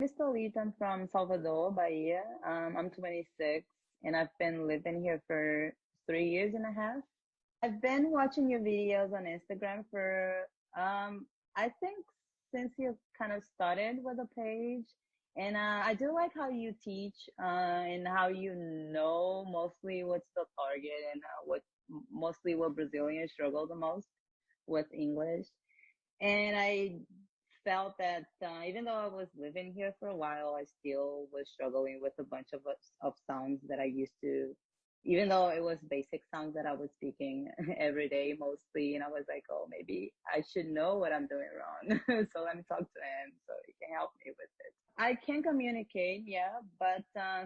Miss Thalita, I'm from Salvador, Bahia. I'm 26 and I've been living here for 3 years and a half. I've been watching your videos on Instagram for, I think since you kind of started with the page. And I do like how you teach and how you know mostly what's the target and mostly what Brazilians struggle the most with English. And I felt that even though I was living here for a while, I still was struggling with a bunch of sounds that I used to, even though it was basic sounds that I was speaking every day mostly. And I was like, oh, maybe I should know what I'm doing wrong. So let me talk to him so he can help me with it. I can communicate, yeah, but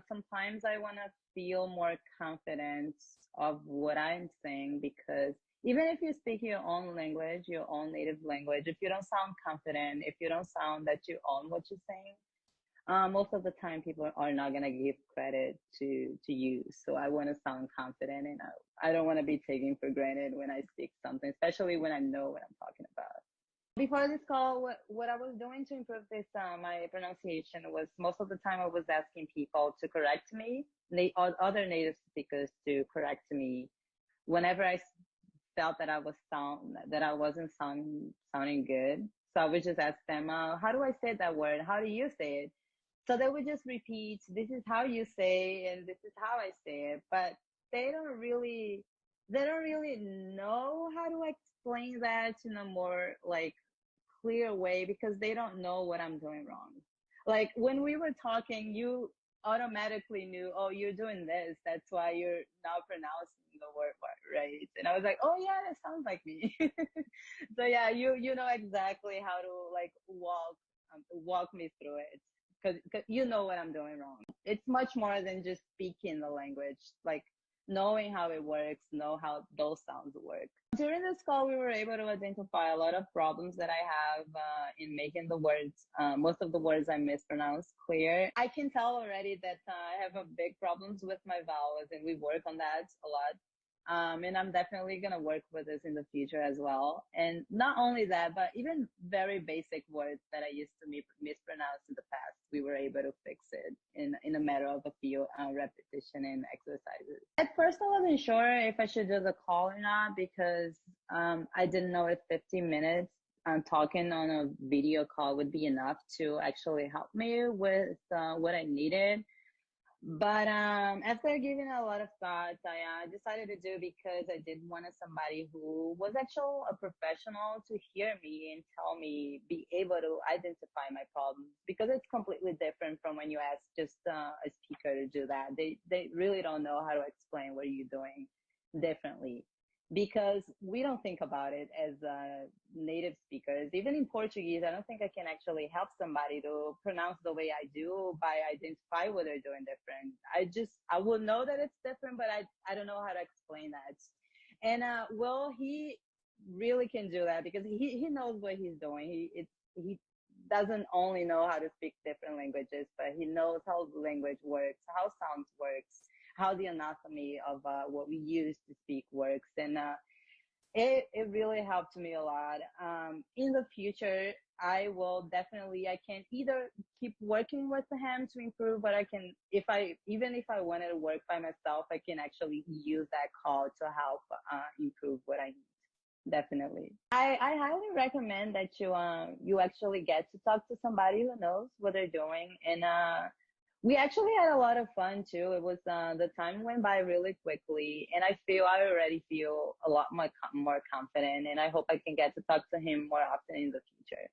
sometimes I want to feel more confident of what I'm saying because even if you speak your own language, your own native language, if you don't sound confident, if you don't sound that you own what you're saying, most of the time people are not gonna give credit to you. So I want to sound confident, and I don't want to be taken for granted when I speak something, especially when I know what I'm talking about. Before this call, what I was doing to improve this my pronunciation was most of the time I was asking people to correct me, other native speakers to correct me whenever I felt that I wasn't sounding good. So I would just ask them, how do I say that word? How do you say it? So they would just repeat, this is how you say, and this is how I say it. But they don't really, they don't really know how to explain that in a more like clear way because they don't know what I'm doing wrong. Like when we were talking, you automatically knew, oh, you're doing this. That's why you're now pronouncing the word right. And I was like, oh yeah, that sounds like me. So yeah, you know exactly how to like walk me through it because you know what I'm doing wrong. It's much more than just speaking the language. Like knowing how it works, know how those sounds work. During this call, we were able to identify a lot of problems that I have in making the words, most of the words I mispronounce clear. I can tell already that I have a big problems with my vowels, and we work on that a lot. And I'm definitely going to work with this in the future as well. And not only that, but even very basic words that I used to mispronounce in the past, we were able to fix it in a matter of a few repetition and exercises. At first, I wasn't sure if I should do the call or not because I didn't know if 15 minutes talking on a video call would be enough to actually help me with what I needed. But after giving a lot of thought, I decided to do because I did want somebody who was actually a professional to hear me and tell me, be able to identify my problems because it's completely different from when you ask just a speaker to do that. They really don't know how to explain what you're doing differently because we don't think about it as native speakers. Even in Portuguese, I don't think I can actually help somebody to pronounce the way I do by identify what they're doing different. I will know that it's different, but I don't know how to explain that. And well, he really can do that because he knows what he's doing. He doesn't only know how to speak different languages, but he knows how the language works, how sounds works, how the anatomy of what we use to speak works. And it really helped me a lot. In the future, I can either keep working with him to improve, but I can, even if I wanted to work by myself, I can actually use that call to help improve what I need. Definitely. I highly recommend that you actually get to talk to somebody who knows what they're doing. And we actually had a lot of fun too. It was the time went by really quickly, and I already feel a lot more confident, and I hope I can get to talk to him more often in the future.